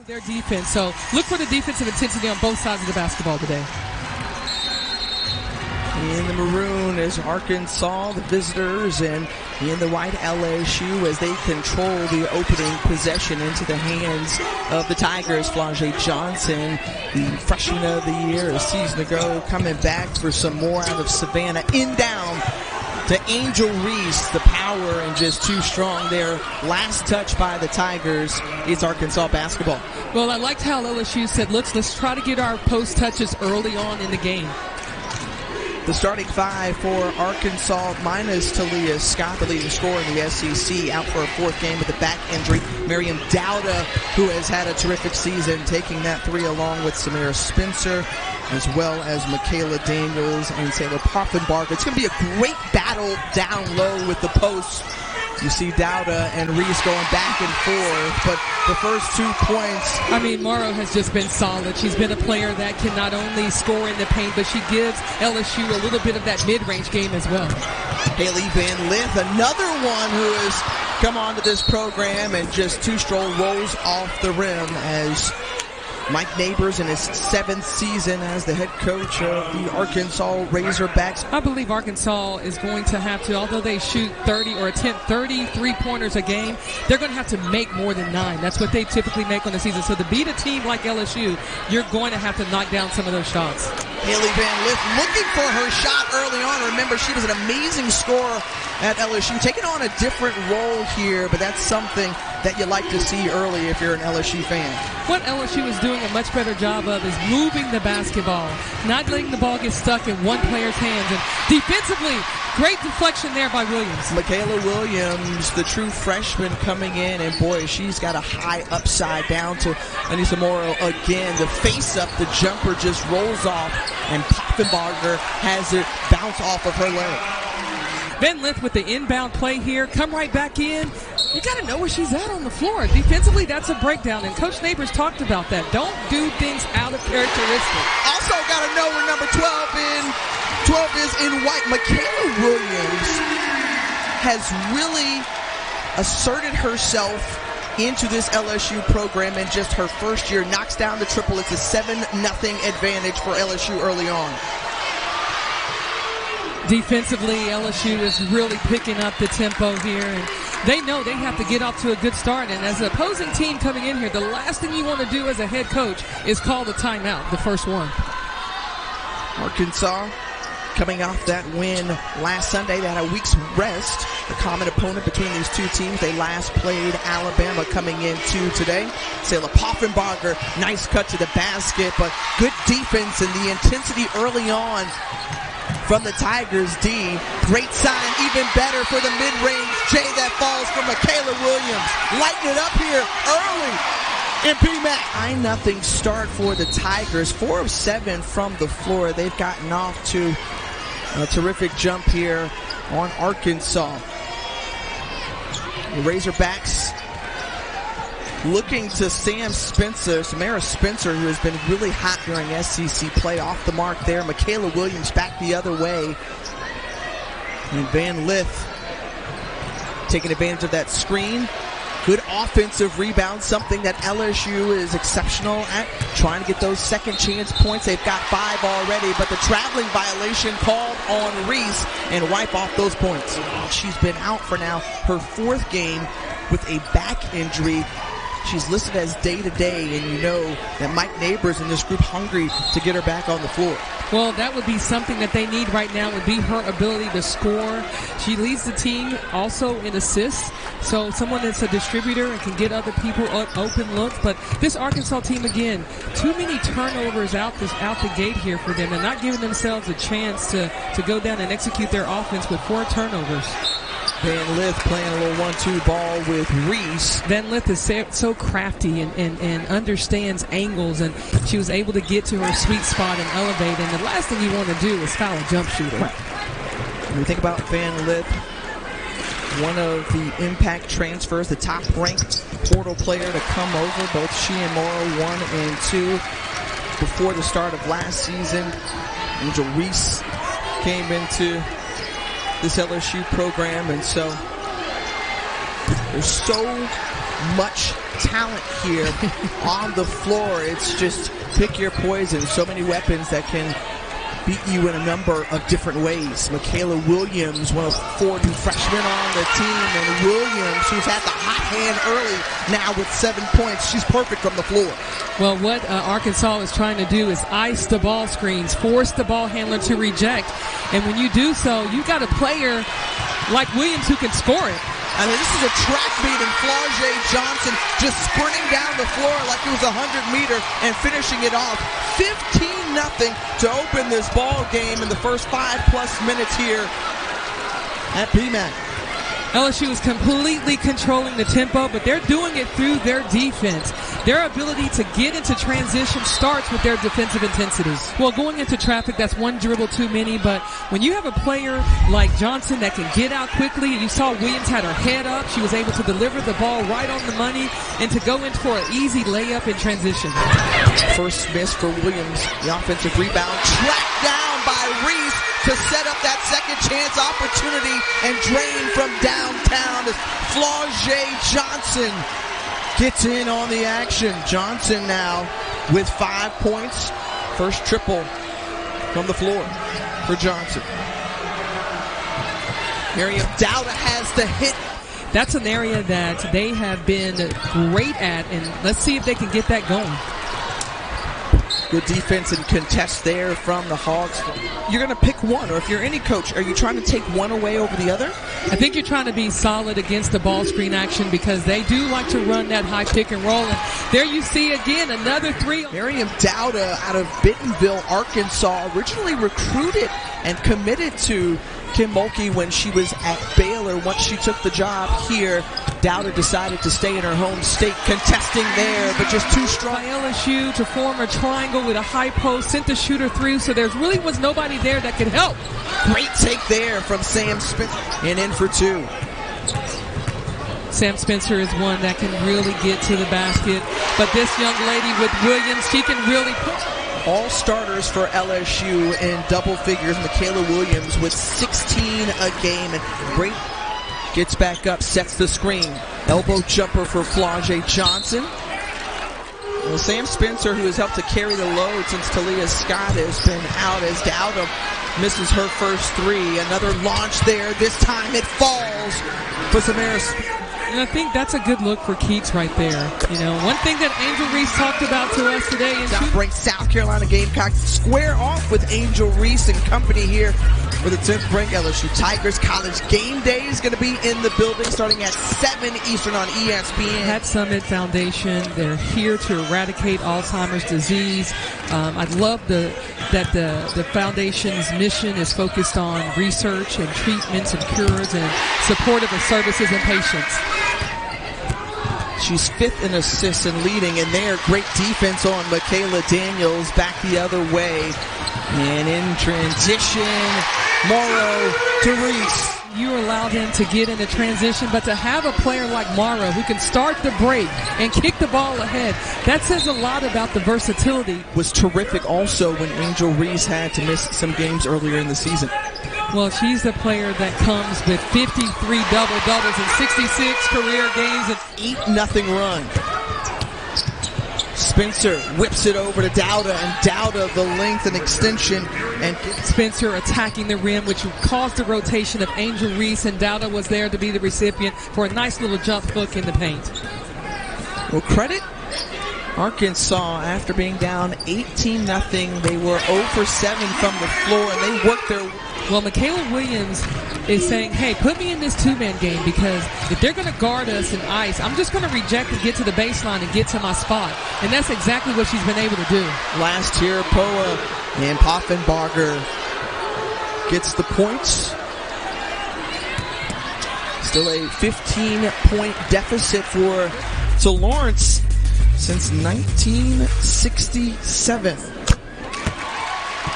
Their defense. So look for the defensive intensity on both sides of the basketball today. In the maroon is Arkansas, the visitors, and in the white LSU as they control the opening possession into the hands of the Tigers. Flau'jae Johnson, the freshman of the year a season ago, coming back for some more out of Savannah. In down to Angel Reese, the power and just too strong there. Last touch by the Tigers. It's Arkansas basketball. Well, I liked how LSU said, let's try to get our post touches early on in the game. The starting five for Arkansas minus Talia Scott, the leading scorer in the SEC, out for a fourth game with a back injury. Miriam Dowda, who has had a terrific season, taking that three along with Samira Spencer, as well as Mikaylah Daniels and Sayla Poffenbarger. It's going to be a great battle down low with the posts. You see Dowda and Reese going back and forth, but the first 2 points. I mean, Morrow has just been solid. She's been a player that can not only score in the paint, but she gives LSU a little bit of that mid-range game as well. Hailey Van Lith, another one who has come onto this program and just two-stroke rolls off the rim as Mike Neighbors in his 7th season as the head coach of the Arkansas Razorbacks. I believe Arkansas is going to have to, although they shoot 30 or attempt 30 three-pointers a game, they're going to have to make more than 9. That's what they typically make on the season. So to beat a team like LSU, you're going to have to knock down some of those shots. Hailey Van Lith looking for her shot early on. Remember, she was an amazing scorer at LSU, taking on a different role here, but that's something that you like to see early if you're an LSU fan. What LSU is doing a much better job of is moving the basketball, not letting the ball get stuck in one player's hands. And defensively, great deflection there by Williams. Mikaylah Williams, the true freshman coming in, and boy, she's got a high upside down to Anissa Morrow again. The face-up, the jumper just rolls off, and Poffenbarger has it bounce off of her leg. Van Lith with the inbound play here. Come right back in. You got to know where she's at on the floor. Defensively, that's a breakdown, and Coach Neighbors talked about that. Don't do things out of characteristic. Also got to know where number 12 is in white. Mikaylah Williams has really asserted herself into this LSU program in just her first year. Knocks down the triple. It's a 7-0 advantage for LSU early on. Defensively, LSU is really picking up the tempo here, and they know they have to get off to a good start. And as an opposing team coming in here, the last thing you want to do as a head coach is call the timeout, the first one. Arkansas coming off that win last Sunday. They had a week's rest. The common opponent between these two teams, they last played Alabama coming into today. Sayla Poffenbarger, nice cut to the basket, but good defense and the intensity early on from the Tigers D. Great sign, even better for the mid-range J that falls from Mikaylah Williams. Lighten it up here early in PMAC. 9-0 start for the Tigers. 4 of 7 from the floor. They've gotten off to a terrific jump here on Arkansas. The Razorbacks looking to Samira Spencer, who has been really hot during SEC play, off the mark there. Mikaylah Williams back the other way. And Van Lith taking advantage of that screen. Good offensive rebound, something that LSU is exceptional at, trying to get those second chance points. They've got 5 already, but the traveling violation called on Reese and wipe off those points. She's been out for now her 4th game with a back injury. She's listed as day-to-day, and you know that Mike Neighbors and this group hungry to get her back on the floor. Well, that would be something that they need right now, would be her ability to score. She leads the team also in assists, so someone that's a distributor and can get other people open looks. But this Arkansas team, again, too many turnovers out the gate here for them, and not giving themselves a chance to go down and execute their offense with 4 turnovers. Van Lith playing a little 1-2 ball with Reese. Van Lith is so crafty and understands angles, and she was able to get to her sweet spot and elevate. And the last thing you want to do is foul a jump shooter. Right. When we think about Van Lith, one of the impact transfers, the top-ranked portal player to come over, both she and Morrow 1 and 2 before the start of last season. Angel Reese came into this LSU program, and so there's so much talent here on the floor. It's just pick your poison. So many weapons that can beat you in a number of different ways. Mikaylah Williams, one of 4 new freshmen on the team, and Williams, who's had the hot hand early, now with 7 points. She's perfect from the floor. Well, what Arkansas is trying to do is ice the ball screens, force the ball handler to reject. And when you do so, you got a player like Williams who can score it. I mean, this is a track meet, and Flau'jae Johnson just sprinting down the floor like it was a 100-meter and finishing it off. 15-0 to open this ball game in the first 5+ minutes here at PMAC. LSU is completely controlling the tempo, but they're doing it through their defense. Their ability to get into transition starts with their defensive intensity. Well, going into traffic, that's one dribble too many, but when you have a player like Johnson that can get out quickly, you saw Williams had her head up. She was able to deliver the ball right on the money and to go in for an easy layup in transition. First miss for Williams. The offensive rebound tracked down by Reese to set up that second chance opportunity and drain from downtown as Flau'jae Johnson gets in on the action. Johnson now with 5 points. First triple from the floor for Johnson. Miriam Dowda has the hit. That's an area that they have been great at, and let's see if they can get that going. Good defense and contest there from the Hogs. You're going to pick one, or if you're any coach, are you trying to take one away over the other? I think you're trying to be solid against the ball screen action because they do like to run that high pick and roll. And there you see again another 3. Miriam Dowda out of Bentonville, Arkansas, originally recruited and committed to Kim Mulkey when she was at Baylor. Once she took the job here, Dowda decided to stay in her home state, contesting there, but just too strong. By LSU to form a triangle with a high post, sent the shooter through, so there really was nobody there that could help. Great take there from Sam Spencer, and in for 2. Sam Spencer is one that can really get to the basket, but this young lady with Williams, she can really put. All starters for LSU in double figures. Mikaylah Williams with 16 a game. And great gets back up, sets the screen. Elbow jumper for Flau'jae Johnson. Well, Sam Spencer, who has helped to carry the load since Talia Scott has been out, as Dowda misses her first 3. Another launch there. This time it falls for Samara. And I think that's a good look for Keats right there. You know, one thing that Angel Reese talked about to us today is South-ranked South Carolina Gamecocks square off with Angel Reese and company here for the 10th ranked LSU Tigers. College game day is going to be in the building starting at 7 Eastern on ESPN. Hat Summit Foundation, they're here to eradicate Alzheimer's disease. I love that the foundation's mission is focused on research and treatments and cures and supportive of services and patients. She's 5th in assists and leading, and there, great defense on Mikaylah Daniels, back the other way. And in transition, Morrow to Reese. You allow them to get into transition, but to have a player like Morrow who can start the break and kick the ball ahead, that says a lot about the versatility. Was terrific also when Angel Reese had to miss some games earlier in the season. Well, she's the player that comes with 53 double-doubles and 66 career games. And 8-0 run. Spencer whips it over to Dowda, and Dowda the length and extension. And Spencer attacking the rim, which caused the rotation of Angel Reese, and Dowda was there to be the recipient for a nice little jump hook in the paint. Well, credit Arkansas after being down 18-0. They were 0 for 7 from the floor, and they worked their. Well, Mikaylah Williams is saying, hey, put me in this two-man game because if they're going to guard us in ice, I'm just going to reject and get to the baseline and get to my spot. And that's exactly what she's been able to do. Last year, Poa and Poffenbarger gets the points. Still a 15-point deficit to Lawrence since 1967.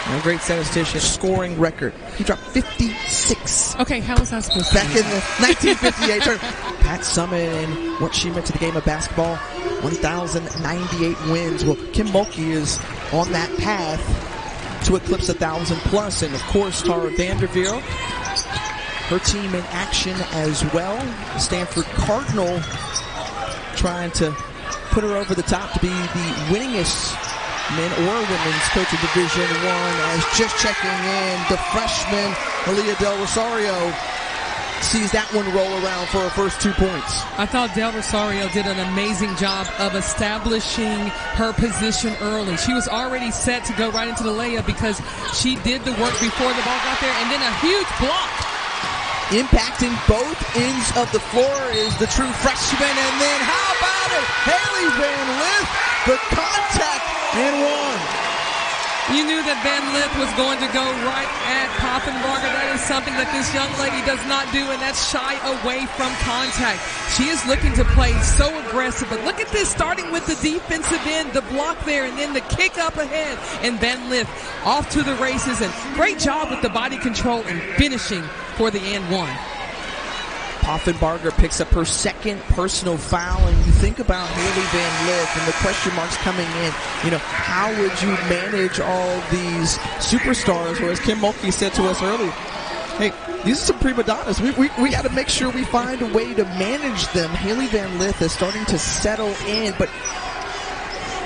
A great statistician, scoring record. He dropped 56. Okay, how was I supposed to back in the 1958 tournament. Pat Summit and what she meant to the game of basketball, 1,098 wins. Well, Kim Mulkey is on that path to eclipse 1,000 plus. And of course, Tara Vanderveer, her team in action as well. Stanford Cardinal trying to put her over the top to be the winningest men or women's coach of Division I, as just checking in, the freshman Aaliyah Del Rosario sees that one roll around for her first 2 points. I thought Del Rosario did an amazing job of establishing her position early. She was already set to go right into the layup because she did the work before the ball got there, and then a huge block. Impacting both ends of the floor is the true freshman, and then how about it? Hailey Van Lith, the contact, and one. You knew that Van Lith was going to go right at Poffenbarger. That is something that this young lady does not do, and that's shy away from contact. She is looking to play so aggressive, but look at this, starting with the defensive end, the block there, and then the kick up ahead, and Van Lith off to the races, and great job with the body control and finishing for the and one. Poffenbarger picks up her second personal foul, and you think about Hailey Van Lith and the question marks coming in. You know, how would you manage all these superstars? Or as Kim Mulkey said to us earlier, hey, these are some prima donnas. We got to make sure we find a way to manage them. Hailey Van Lith is starting to settle in, but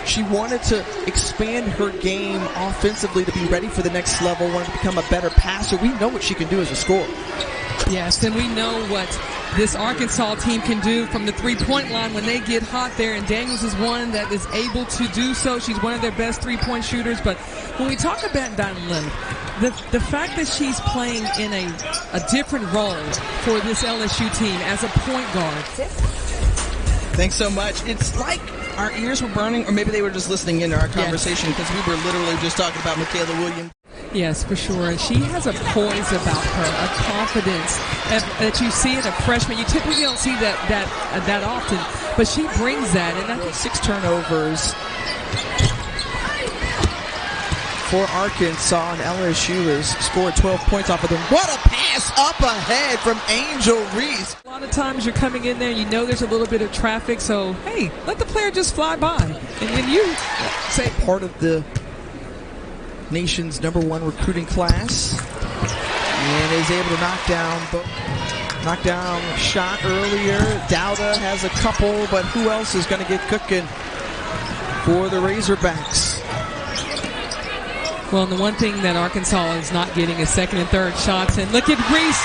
she wanted to expand her game offensively to be ready for the next level, wanted to become a better passer. We know what she can do as a scorer. Yes, and we know what this Arkansas team can do from the three-point line when they get hot there, and Daniels is one that is able to do so. She's one of their best three-point shooters, but when we talk about Van Lith, the fact that she's playing in a different role for this LSU team as a point guard. Thanks so much. It's like our ears were burning, or maybe they were just listening in to our conversation because we were literally just talking about Mikaylah Williams. Yes, for sure. And she has a poise about her, a confidence that you see in a freshman. You typically don't see that often, but she brings that. And I think 6 turnovers for Arkansas, and LSU has scored 12 points off of them. What a pass up ahead from Angel Reese. A lot of times you're coming in there, you know there's a little bit of traffic, so hey, let the player just fly by. And then you say part of the nation's #1 recruiting class, and is able to knock down a shot earlier. Dowda has a couple, but who else is going to get cooking for the Razorbacks? Well, and the one thing that Arkansas is not getting is second and third shots, and look at Reese.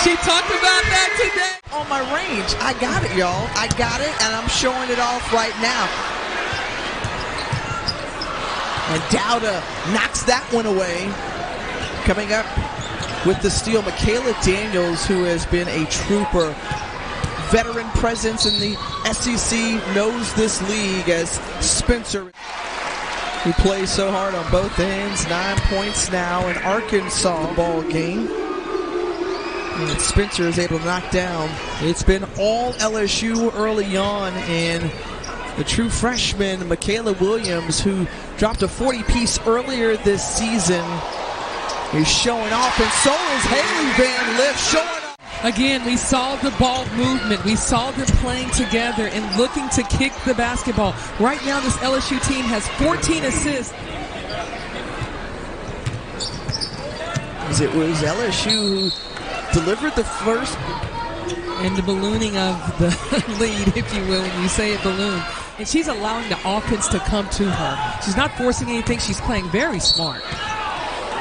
She talked about that today. On my range, I got it, y'all. I got it, and I'm showing it off right now. And Dowda knocks that one away. Coming up with the steal, Mikaylah Daniels, who has been a trooper. Veteran presence in the SEC, knows this league as Spencer, who plays so hard on both ends. 9 points now in Arkansas ball game. And Spencer is able to knock down. It's been all LSU early on, and the true freshman, Mikaylah Williams, who dropped a 40-piece earlier this season, is showing off, and so is Hailey Van Lith showing off. Again, we saw the ball movement. We saw them playing together and looking to kick the basketball. Right now, this LSU team has 14 assists. As it was LSU who delivered the first. And the ballooning of the lead, if you will, when you say it balloon. And she's allowing the offense to come to her. She's not forcing anything. She's playing very smart.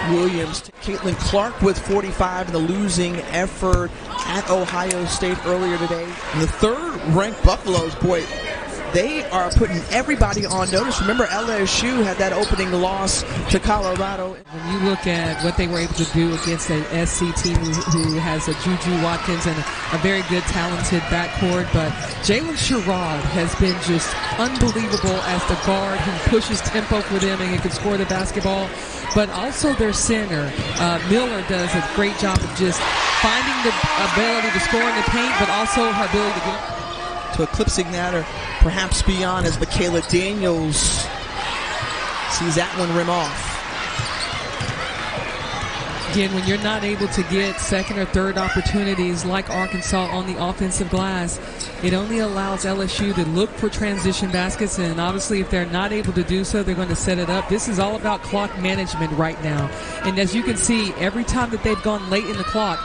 Williams to Caitlin Clark with 45 in the losing effort at Ohio State earlier today. And the third-ranked Buffaloes, boy, they are putting everybody on notice. Remember, LSU had that opening loss to Colorado. When you look at what they were able to do against a SC team who has a Juju Watkins and a very good, talented backcourt, but Jalen Sherrod has been just unbelievable as the guard who pushes tempo for them and can score the basketball. But also their center, Miller, does a great job of just finding the ability to score in the paint, but also her ability to get to eclipsing that or perhaps beyond, as Mikaylah Daniels sees that one rim off. Again, when you're not able to get second or third opportunities like Arkansas on the offensive glass, it only allows LSU to look for transition baskets, and obviously if they're not able to do so, they're going to set it up. This is all about clock management right now. And as you can see, every time that they've gone late in the clock,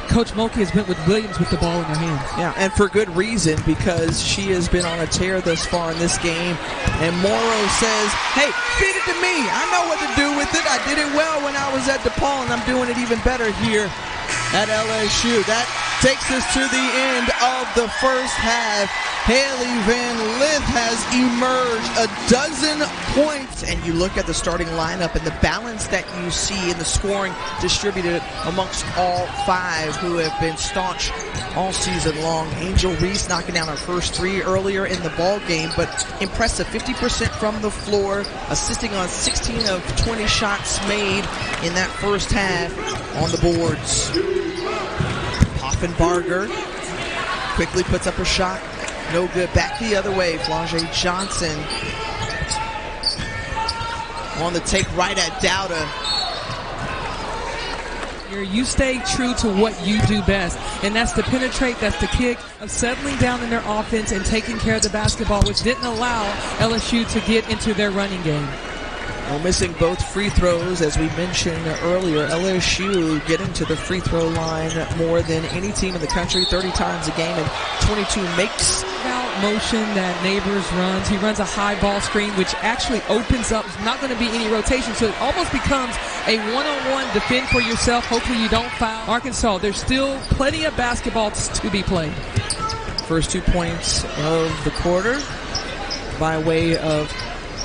Coach Mulkey has been with Williams with the ball in her hands. Yeah, and for good reason, because she has been on a tear thus far in this game. And Morrow says, hey, feed it to me. I know what to do with it. I did it well when I was at DePaul, and I'm doing it even better here at LSU. That takes us to the end of the first half. Hailey Van Lith has emerged, 12 points, and you look at the starting lineup and the balance that you see in the scoring distributed amongst all five who have been staunch all season long. Angel Reese knocking down her first three earlier in the ball game, but impressive, 50% from the floor, assisting on 16 of 20 shots made in that first half on the boards. Poffenbarger quickly puts up a shot. No good. Back the other way. Flau'jae Johnson on the take right at Dowda. You stay true to what you do best, and that's to penetrate, that's to kick, of settling down in their offense and taking care of the basketball, which didn't allow LSU to get into their running game. Well, missing both free throws, as we mentioned earlier. LSU getting to the free throw line more than any team in the country, 30 times a game, and 22 makes. Out motion that Neighbors runs. He runs a high ball screen, which actually opens up. There's not going to be any rotation, so it almost becomes a one-on-one defend for yourself. Hopefully you don't foul. Arkansas, there's still plenty of basketball to be played. First 2 points of the quarter by way of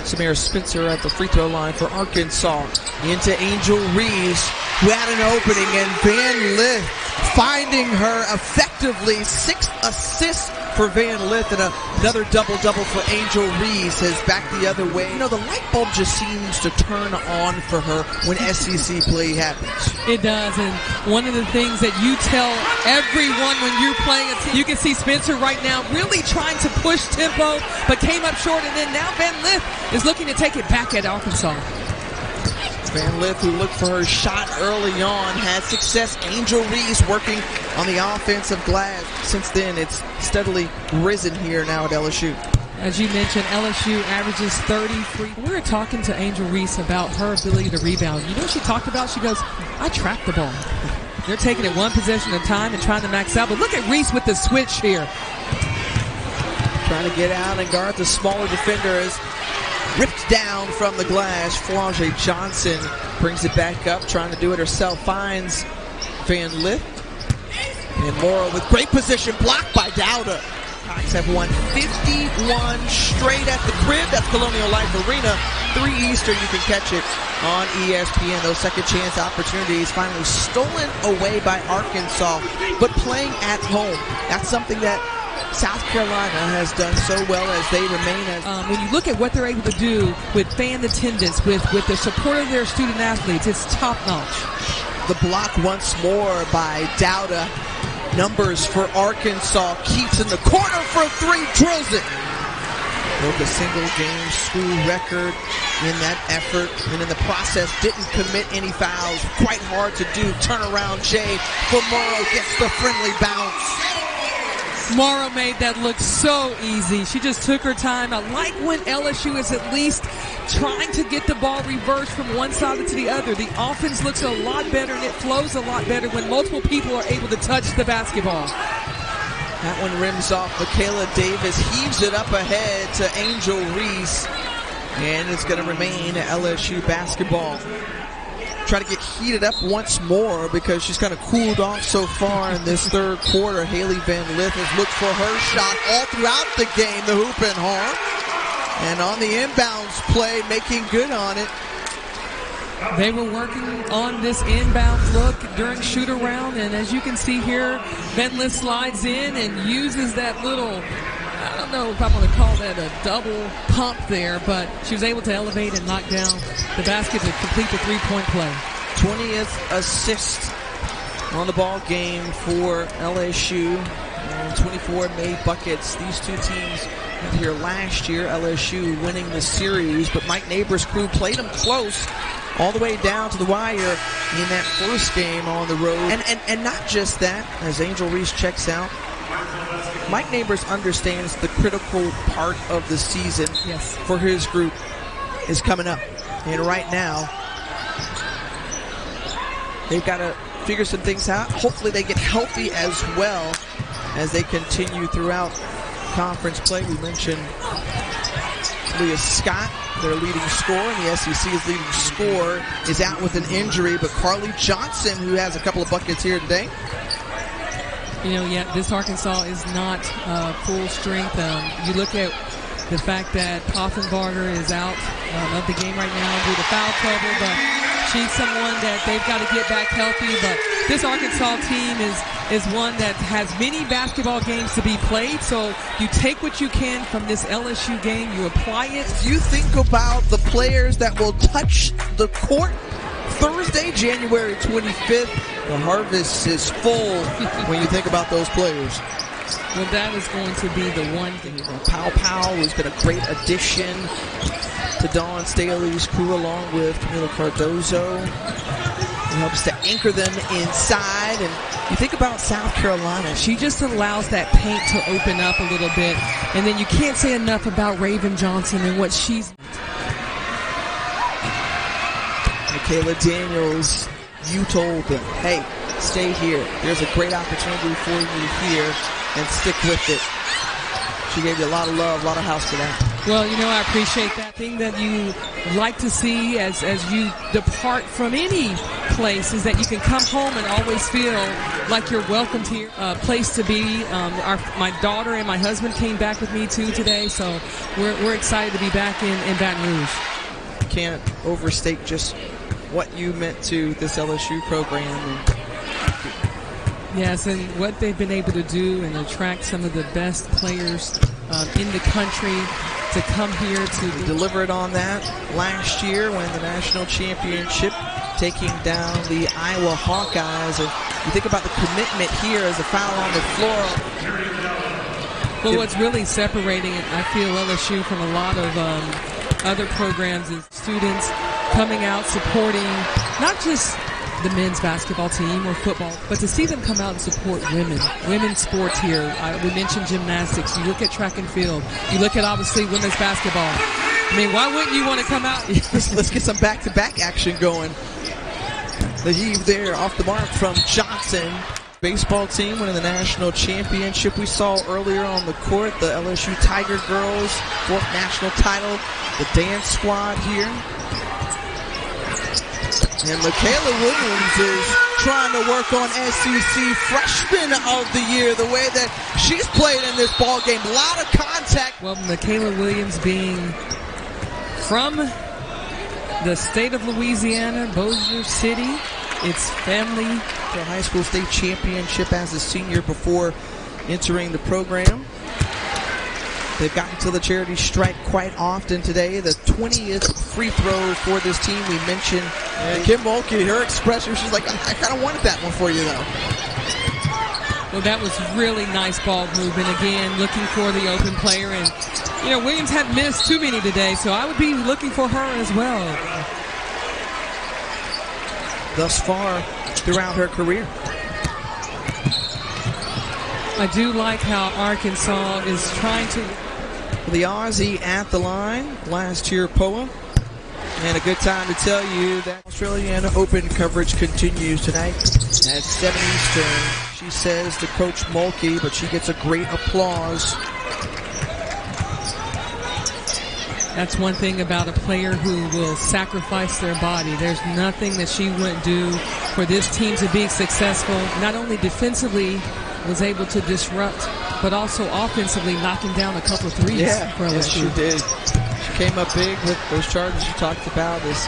Samira Spencer at the free throw line for Arkansas. Into Angel Reese, who had an opening, and Van Lith finding her effectively. 6 assists for Van Lith, and another double-double for Angel Reese has back the other way. You know, the light bulb just seems to turn on for her when SEC play happens. It does, and one of the things that you tell everyone when you're playing a team, you can see Spencer right now really trying to push tempo, but came up short, and then now Van Lith is looking to take it back at Arkansas. Van Lith, who looked for her shot early on, had success. Angel Reese working on the offensive glass. Since then, it's steadily risen here now at LSU. As you mentioned, LSU averages 33. We were talking to Angel Reese about her ability to rebound. You know what she talked about? She goes, I trap the ball. They're taking it one possession at a time and trying to max out. But look at Reese with the switch here. Trying to get out and guard the smaller defenders. Ripped down from the glass. Flau'jae Johnson brings it back up, trying to do it herself. Finds Van Lith. And Morrow with great position, blocked by Dowda. Hawks have won 51 straight at the crib. That's Colonial Life Arena. 3 Eastern, you can catch it on ESPN. Those second chance opportunities finally stolen away by Arkansas, but playing at home. That's something that South Carolina has done so well as they remain as... when you look at what they're able to do with fan attendance, with the support of their student athletes, it's top-notch. The block once more by Dowda. Numbers for Arkansas. Keeps in the corner for 3, drills it. Broke a single-game school record in that effort, and in the process didn't commit any fouls. Quite hard to do. Turnaround J for Morrow, gets the friendly bounce. Morrow made that look so easy. She just took her time. I like when LSU is at least trying to get the ball reversed from one side to the other. The offense looks a lot better and it flows a lot better when multiple people are able to touch the basketball. That one rims off. Mikaylah Davis heaves it up ahead to Angel Reese, and it's going to remain LSU basketball. Try to get heated up once more because she's kind of cooled off so far in this third quarter. Hailey Van Lith has looked for her shot all throughout the game, the hoop and horn. And on the inbounds play, making good on it. They were working on this inbound look during shoot around, and as you can see here, Van Lith slides in and uses that little, I don't know if I'm going to call that a double pump there, but she was able to elevate and knock down the basket to complete the three-point play. 20th assist on the ball game for LSU, and 24 made buckets. These two teams were here last year, LSU winning the series, but Mike Neighbors' crew played them close all the way down to the wire in that first game on the road. And not just that, as Angel Reese checks out, Mike Neighbors understands the critical part of the season for his group is coming up. And right now, they've got to figure some things out. Hopefully they get healthy as well as they continue throughout conference play. We mentioned Leah Scott, their leading scorer, and the SEC's leading scorer, is out with an injury, but Carly Johnson, who has a couple of buckets here today. Yeah, this Arkansas is not full strength. You look at the fact that Poffenbarger is out of the game right now due to foul trouble, but she's someone that they've got to get back healthy. But this Arkansas team is one that has many basketball games to be played, so you take what you can from this LSU game, you apply it. You think about the players that will touch the court Thursday, January 25th. The harvest is full when you think about those players. Well, that is going to be the one thing. Pow Pow has been a great addition to Dawn Staley's crew, along with Camila Cardozo, who helps to anchor them inside. And you think about South Carolina. She just allows that paint to open up a little bit. And then you can't say enough about Raven Johnson and what she's... Mikaylah Daniels, you told them, hey, stay here. There's a great opportunity for you here, and stick with it. She gave you a lot of love, a lot of house for that. Well, I appreciate that. Thing that you like to see as you depart from any place is that you can come home and always feel like you're welcomed here. Place to be. My daughter and my husband came back with me too today, so we're excited to be back in Baton Rouge. Can't overstate just what you meant to this LSU program. Yes, and what they've been able to do and attract some of the best players in the country to come here to deliver it on that last year, winning the national championship, taking down the Iowa Hawkeyes. And you think about the commitment here as a foul on the floor. Well, what's really separating, I feel, LSU from a lot of other programs is students coming out supporting not just the men's basketball team or football, but to see them come out and support women's sports here. We mentioned gymnastics. You look at track and field. You look at, obviously, women's basketball. I mean, why wouldn't you want to come out? Let's get some back-to-back action going. The heave there off the mark from Johnson. Baseball team winning the national championship. We saw earlier on the court the LSU Tiger Girls, 4th national title. The dance squad here. And Mikaylah Williams is trying to work on SEC Freshman of the Year, the way that she's played in this ball game. A lot of contact. Well, Mikaylah Williams being from the state of Louisiana, Bossier City, it's family. The high school state championship as a senior before entering the program. They've gotten to the charity stripe quite often today. The 20th free throw for this team. We mentioned Kim Mulkey, her expression, she's like, I kind of wanted that one for you, though. Well, that was really nice ball movement. Again, looking for the open player. And, Williams hadn't missed too many today, so I would be looking for her as well. Thus far, throughout her career. I do like how Arkansas is trying to... The Aussie at the line, last year Poa. And a good time to tell you that Australian Open coverage continues tonight at 7 Eastern. She says to Coach Mulkey, but she gets a great applause. That's one thing about a player who will sacrifice their body. There's nothing that she wouldn't do for this team to be successful. Not only defensively was able to disrupt, but also offensively knocking down a couple of threes. For LSU. Yes, she did. She came up big with those charges you talked about. This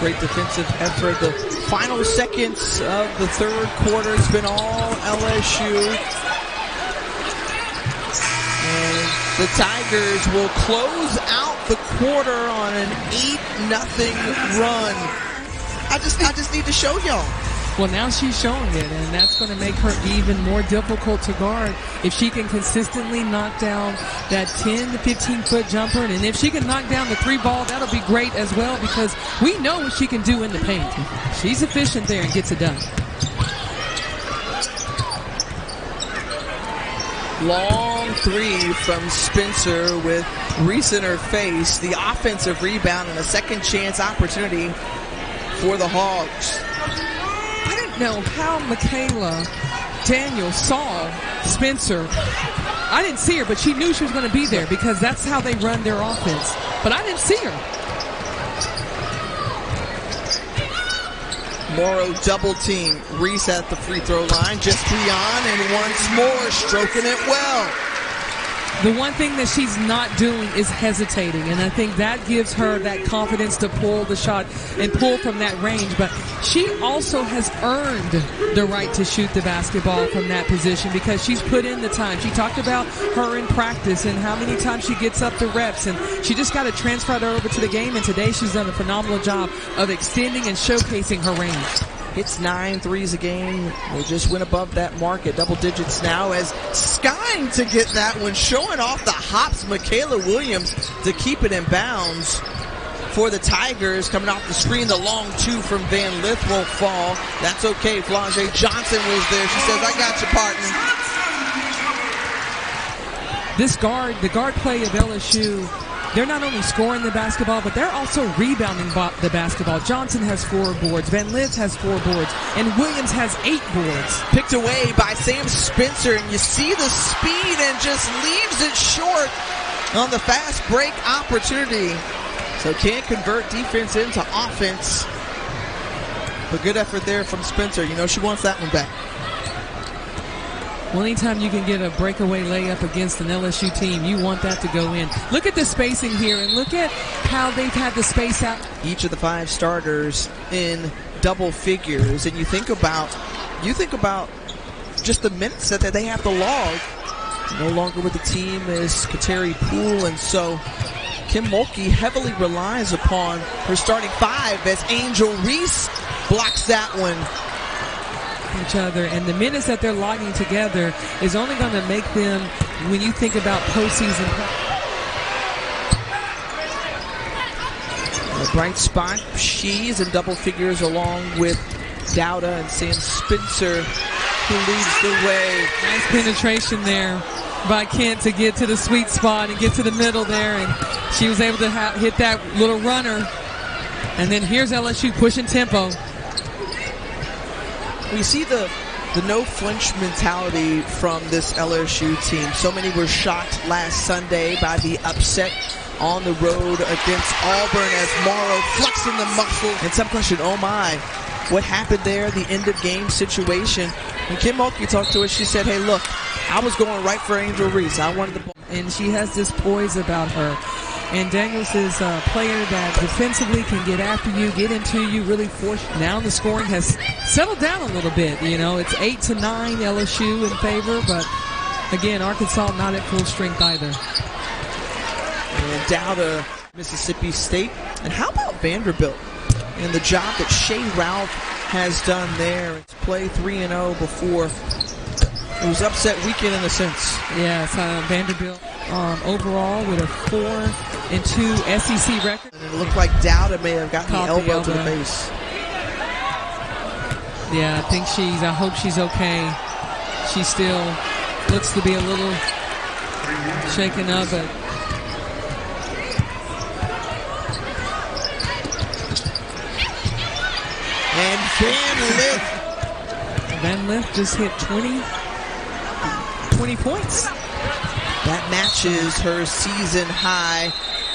great defensive effort. The final seconds of the third quarter has been all LSU. And the Tigers will close out the quarter on an 8-0 run. I just need to show y'all. Well, now she's showing it, and that's going to make her even more difficult to guard if she can consistently knock down that 10 to 15-foot jumper. And if she can knock down the 3-ball, that'll be great as well, because we know what she can do in the paint. She's efficient there and gets it done. Long three from Spencer with Reese in her face. The offensive rebound and a second chance opportunity for the Hogs. I didn't know how Mikaylah Daniels saw Spencer. I didn't see her, but she knew she was going to be there because that's how they run their offense. But I didn't see her. Morrow double team. Reese at the free throw line, just beyond, and once more stroking it well. The one thing that she's not doing is hesitating, and I think that gives her that confidence to pull the shot and pull from that range. But she also has earned the right to shoot the basketball from that position because she's put in the time. She talked about her in practice and how many times she gets up the reps, and she just got to transfer that over to the game, and today she's done a phenomenal job of extending and showcasing her range. Hits 9 threes a game. They just went above that mark at double digits now as skying to get that one, showing off the hops. Mikaylah Williams to keep it in bounds for the Tigers. Coming off the screen, the long two from Van Lith won't fall. That's okay. Flau'jae Johnson was there. She says, I got you, partner. The guard play of LSU, they're not only scoring the basketball, but they're also rebounding the basketball. Johnson has 4 boards. Van Lith has 4 boards. And Williams has 8 boards. Picked away by Sam Spencer, and you see the speed and just leaves it short on the fast break opportunity. So can't convert defense into offense. But good effort there from Spencer. You know she wants that one back. Well, anytime you can get a breakaway layup against an LSU team, you want that to go in. Look at the spacing here, and look at how they've had the space out. Each of the 5 starters in double figures, and you think about just the minutes that they have to log. No longer with the team is Kateri Poole, and so Kim Mulkey heavily relies upon her starting 5 as Angel Reese blocks that one. Each other, and the minutes that they're logging together is only going to make them, when you think about postseason. A bright spot, she's in double figures along with Dowda and Sam Spencer, who leads the way. Nice penetration there by Kent to get to the sweet spot and get to the middle there, and she was able to hit that little runner. And then here's LSU pushing tempo. We see the no flinch mentality from this LSU team. So many were shocked last Sunday by the upset on the road against Auburn as Morrow flexing the muscle. And some question, oh my, what happened there? The end of game situation. When Kim Mulkey talked to us, she said, hey, look, I was going right for Angel Reese. I wanted the ball. And she has this poise about her. And Daniels is a player that defensively can get after you, get into you, really force. Now the scoring has settled down a little bit. You know, it's 8-9 LSU in favor, but again, Arkansas not at full strength either. And Dowda, Mississippi State. And how about Vanderbilt and the job that Shea Ralph has done there? It's play 3-0 before. It was upset weekend in a sense. Yes, Vanderbilt overall with a 4-2 SEC record. And it looked like Dowda may have gotten the elbow to the face. Yeah, I hope she's okay. She still looks to be a little shaken up, but and Van Lith just hit 20 points. That matches her season high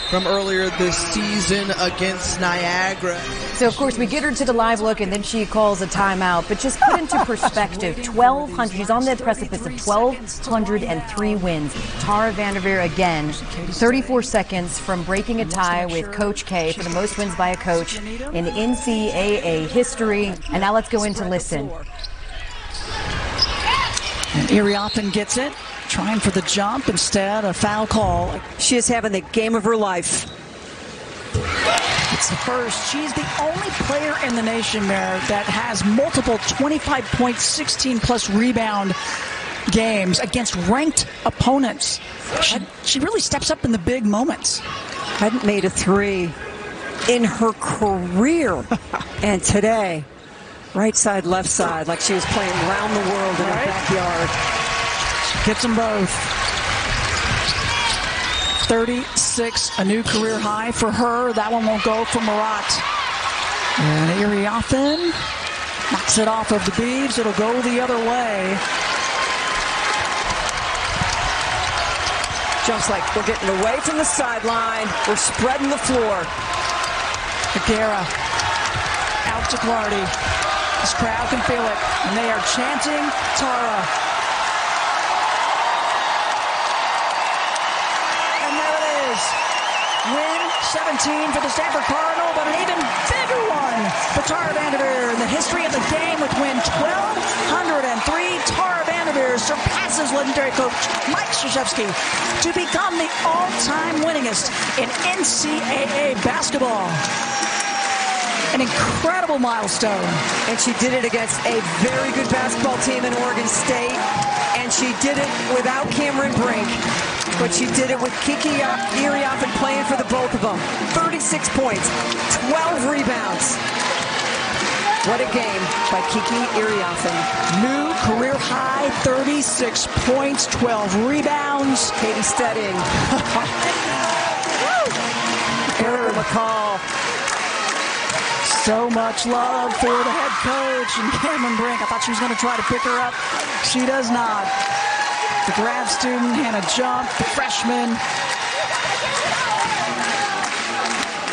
from earlier this season against Niagara. So, of course, we get her to the live look, and then she calls a timeout. But just put into perspective, 1,200. She's on the precipice of 1,203 wins. Tara Vanderveer, again, 34 seconds from breaking a tie with Coach K for the most wins by a coach in NCAA history. And now let's go in to listen. And Iriopin gets it, trying for the jump, instead a foul call. She is having the game of her life. It's the first. She's the only player in the nation, Mayor, that has multiple 25-point, 16-plus rebound games against ranked opponents. She really steps up in the big moments. Hadn't made a 3 in her career. And today, right side, left side, like she was playing around the world in her backyard. Gets them both. 36, a new career high for her. That one won't go for Marat. And Iriopin Knocks it off of the Beavs. It'll go the other way. Jumps like we're getting away from the sideline. We're spreading the floor. Aguera out to Clardy. This crowd can feel it, and they are chanting Tara. And there it is. Win 17 for the Stanford Cardinal, but an even bigger one for Tara Vanderveer in the history of the game with win 1,203. Tara Vanderveer surpasses legendary coach Mike Krzyzewski to become the all-time winningest in NCAA basketball. An incredible milestone. And she did it against a very good basketball team in Oregon State. And she did it without Cameron Brink. But she did it with Kiki Iriafen playing for the both of them. 36 points, 12 rebounds. What a game by Kiki Iriafen. New career high, 36 points, 12 rebounds. Katie Stedding. Erica McCall. So much love for the head coach and Cameron Brink. I thought she was going to try to pick her up. She does not. The grad student, Hannah Jump, the freshman.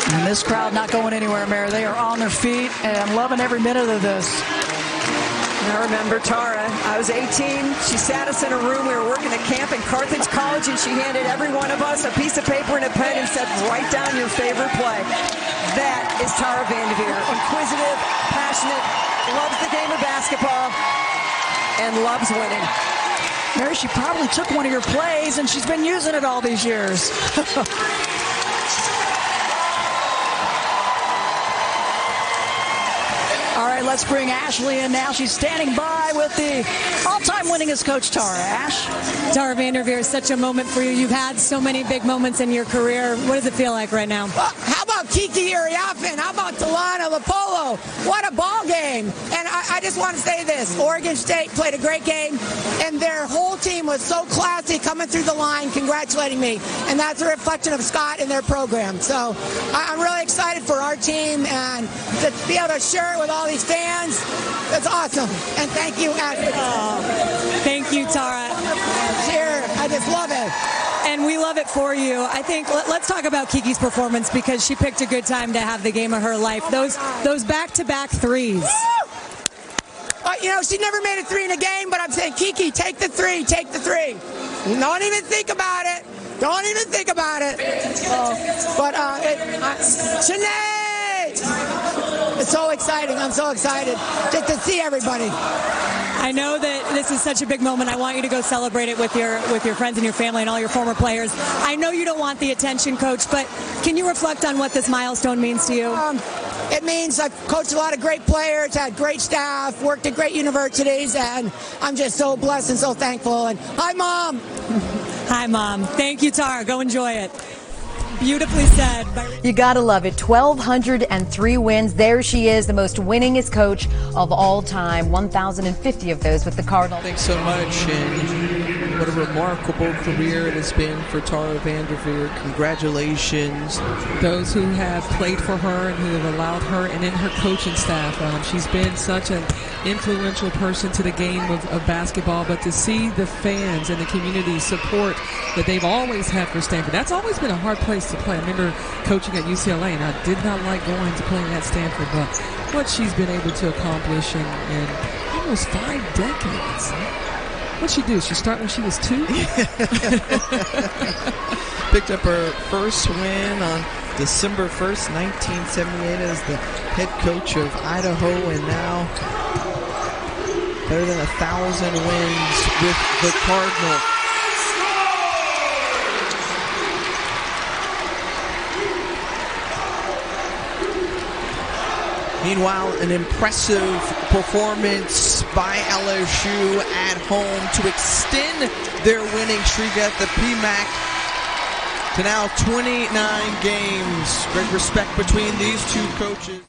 And this crowd not going anywhere, Mary. They are on their feet and loving every minute of this. I remember Tara. I was 18. She sat us in a room. We were working at camp in Carthage College, and she handed every one of us a piece of paper and a pen and said, write down your favorite play. That is Tara Vanderveer. Inquisitive, passionate, loves the game of basketball, and loves winning. Mary, she probably took one of your plays, and she's been using it all these years. All right, let's bring Ashley in now. She's standing by with the all-time winningest coach, Tara. Ash? Tara Vanderveer, such a moment for you. You've had so many big moments in your career. What does it feel like right now? Well, how about Kiki Iriafen? How about Talana Lapolo? What a ball game. And I just want to say this. Oregon State played a great game, and their whole team was so classy coming through the line congratulating me. And that's a reflection of Scott and their program. So I'm really excited for our team, and to be able to share it with all these fans, that's awesome. And thank you, Ashley. Thank you, Tara. Cheer. I just love it. And we love it for you. I think let's talk about Kiki's performance, because she picked a good time to have the game of her life. Those back-to-back threes. You know, she never made a three in a game, but I'm saying, Kiki, take the three, take the three. Don't even think about it. Don't even think about it. Sinead! It's so exciting. I'm so excited just to see everybody. I know that this is such a big moment. I want you to go celebrate it with your friends and your family and all your former players. I know you don't want the attention, Coach, but can you reflect on what this milestone means to you? It means I've coached a lot of great players, had great staff, worked at great universities, and I'm just so blessed and so thankful. And hi, Mom. Hi, Mom. Thank you, Tara. Go enjoy it. Beautifully said. You gotta love it. 1,203 wins. There she is, the most winningest coach of all time. 1,050 of those with the Cardinals. Thanks so much, and what a remarkable career it has been for Tara Vanderveer. Congratulations. Those who have played for her and who have allowed her, and in her coaching staff. She's been such an influential person to the game of basketball, but to see the fans and the community support that they've always had for Stanford, that's always been a hard place to play. I remember coaching at UCLA, and I did not like going to play at Stanford, but what she's been able to accomplish in almost 5 decades. What'd she do? She started when she was 2? Picked up her first win on December 1st, 1978 as the head coach of Idaho, and now better than 1,000 wins with the Cardinals. Meanwhile, an impressive performance by LSU at home to extend their winning streak at the PMAC to now 29 games. Great respect between these two coaches.